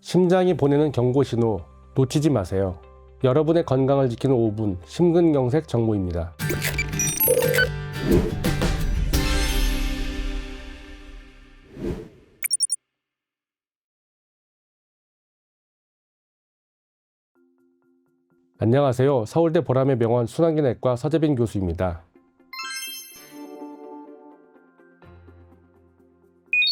심장이 보내는 경고 신호 놓치지 마세요. 여러분의 건강을 지키는 5분 심근경색 정보입니다. 안녕하세요. 서울대 보라매 병원 순환기내과 서재빈 교수입니다.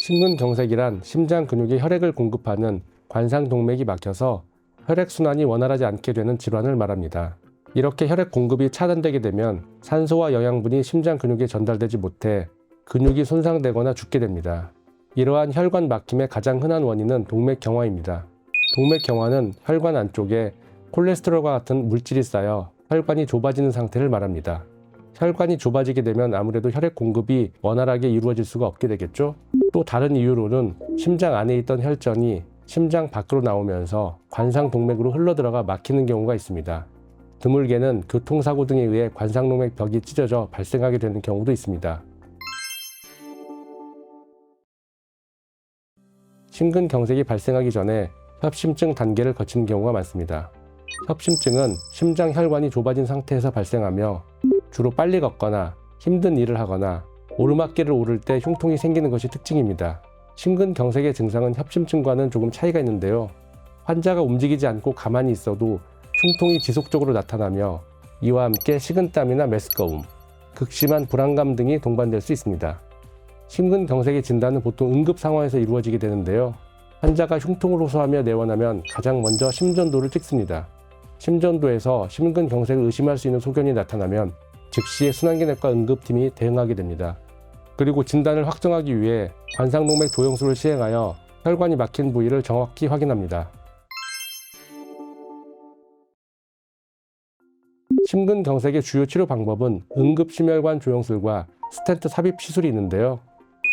심근경색이란 심장 근육에 혈액을 공급하는 관상동맥이 막혀서 혈액순환이 원활하지 않게 되는 질환을 말합니다. 이렇게 혈액 공급이 차단되게 되면 산소와 영양분이 심장 근육에 전달되지 못해 근육이 손상되거나 죽게 됩니다. 이러한 혈관 막힘의 가장 흔한 원인은 동맥경화입니다. 동맥경화는 혈관 안쪽에 콜레스테롤과 같은 물질이 쌓여 혈관이 좁아지는 상태를 말합니다. 혈관이 좁아지게 되면 아무래도 혈액 공급이 원활하게 이루어질 수가 없게 되겠죠? 또 다른 이유로는 심장 안에 있던 혈전이 심장 밖으로 나오면서 관상동맥으로 흘러들어가 막히는 경우가 있습니다. 드물게는 교통사고 등에 의해 관상동맥 벽이 찢어져 발생하게 되는 경우도 있습니다. 심근경색이 발생하기 전에 협심증 단계를 거치는 경우가 많습니다. 협심증은 심장 혈관이 좁아진 상태에서 발생하며 주로 빨리 걷거나 힘든 일을 하거나 오르막길을 오를 때 흉통이 생기는 것이 특징입니다. 심근경색의 증상은 협심증과는 조금 차이가 있는데요. 환자가 움직이지 않고 가만히 있어도 흉통이 지속적으로 나타나며 이와 함께 식은땀이나 메스꺼움, 극심한 불안감 등이 동반될 수 있습니다. 심근경색의 진단은 보통 응급 상황에서 이루어지게 되는데요. 환자가 흉통을 호소하며 내원하면 가장 먼저 심전도를 찍습니다. 심전도에서 심근경색을 의심할 수 있는 소견이 나타나면 즉시 순환기내과 응급팀이 대응하게 됩니다. 그리고 진단을 확정하기 위해 관상동맥 조영술을 시행하여 혈관이 막힌 부위를 정확히 확인합니다. 심근경색의 주요 치료 방법은 응급심혈관 조영술과 스텐트 삽입 시술이 있는데요.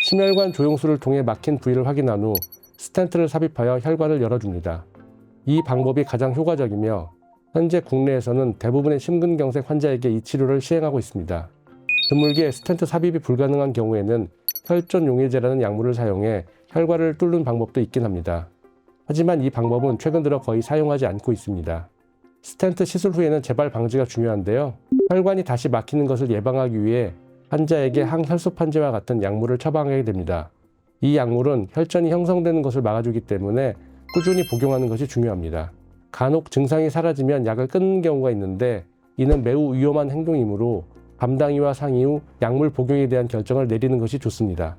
심혈관 조영술을 통해 막힌 부위를 확인한 후 스텐트를 삽입하여 혈관을 열어줍니다. 이 방법이 가장 효과적이며 현재 국내에서는 대부분의 심근경색 환자에게 이 치료를 시행하고 있습니다. 드물게 스텐트 삽입이 불가능한 경우에는 혈전용해제라는 약물을 사용해 혈관을 뚫는 방법도 있긴 합니다. 하지만 이 방법은 최근 들어 거의 사용하지 않고 있습니다. 스텐트 시술 후에는 재발 방지가 중요한데요. 혈관이 다시 막히는 것을 예방하기 위해 환자에게 항혈소판제와 같은 약물을 처방하게 됩니다. 이 약물은 혈전이 형성되는 것을 막아주기 때문에 꾸준히 복용하는 것이 중요합니다. 간혹 증상이 사라지면 약을 끊는 경우가 있는데 이는 매우 위험한 행동이므로 담당의와 상의 후 약물 복용에 대한 결정을 내리는 것이 좋습니다.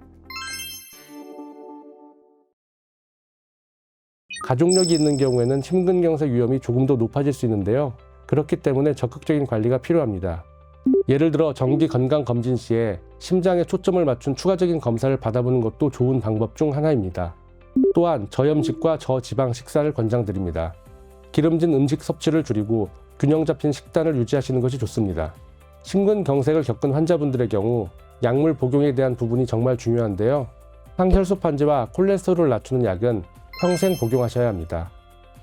가족력이 있는 경우에는 심근경색 위험이 조금 더 높아질 수 있는데요. 그렇기 때문에 적극적인 관리가 필요합니다. 예를 들어 정기 건강검진 시에 심장에 초점을 맞춘 추가적인 검사를 받아보는 것도 좋은 방법 중 하나입니다. 또한 저염식과 저지방 식사를 권장드립니다. 기름진 음식 섭취를 줄이고 균형 잡힌 식단을 유지하시는 것이 좋습니다. 심근경색을 겪은 환자분들의 경우 약물 복용에 대한 부분이 정말 중요한데요. 항혈소판제와 콜레스테롤을 낮추는 약은 평생 복용하셔야 합니다.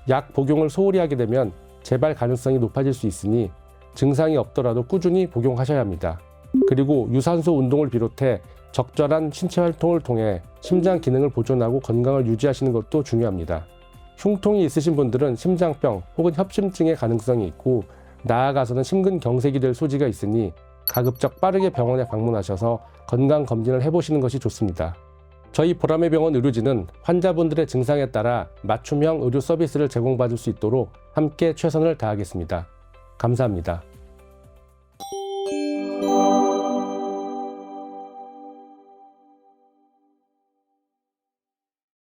약 복용을 소홀히 하게 되면 재발 가능성이 높아질 수 있으니 증상이 없더라도 꾸준히 복용하셔야 합니다. 그리고 유산소 운동을 비롯해 적절한 신체 활동을 통해 심장 기능을 보존하고 건강을 유지하시는 것도 중요합니다. 흉통이 있으신 분들은 심장병 혹은 협심증의 가능성이 있고 나아가서는 심근경색이 될 소지가 있으니 가급적 빠르게 병원에 방문하셔서 건강검진을 해보시는 것이 좋습니다. 저희 보라매 병원 의료진은 환자분들의 증상에 따라 맞춤형 의료 서비스를 제공받을 수 있도록 함께 최선을 다하겠습니다. 감사합니다.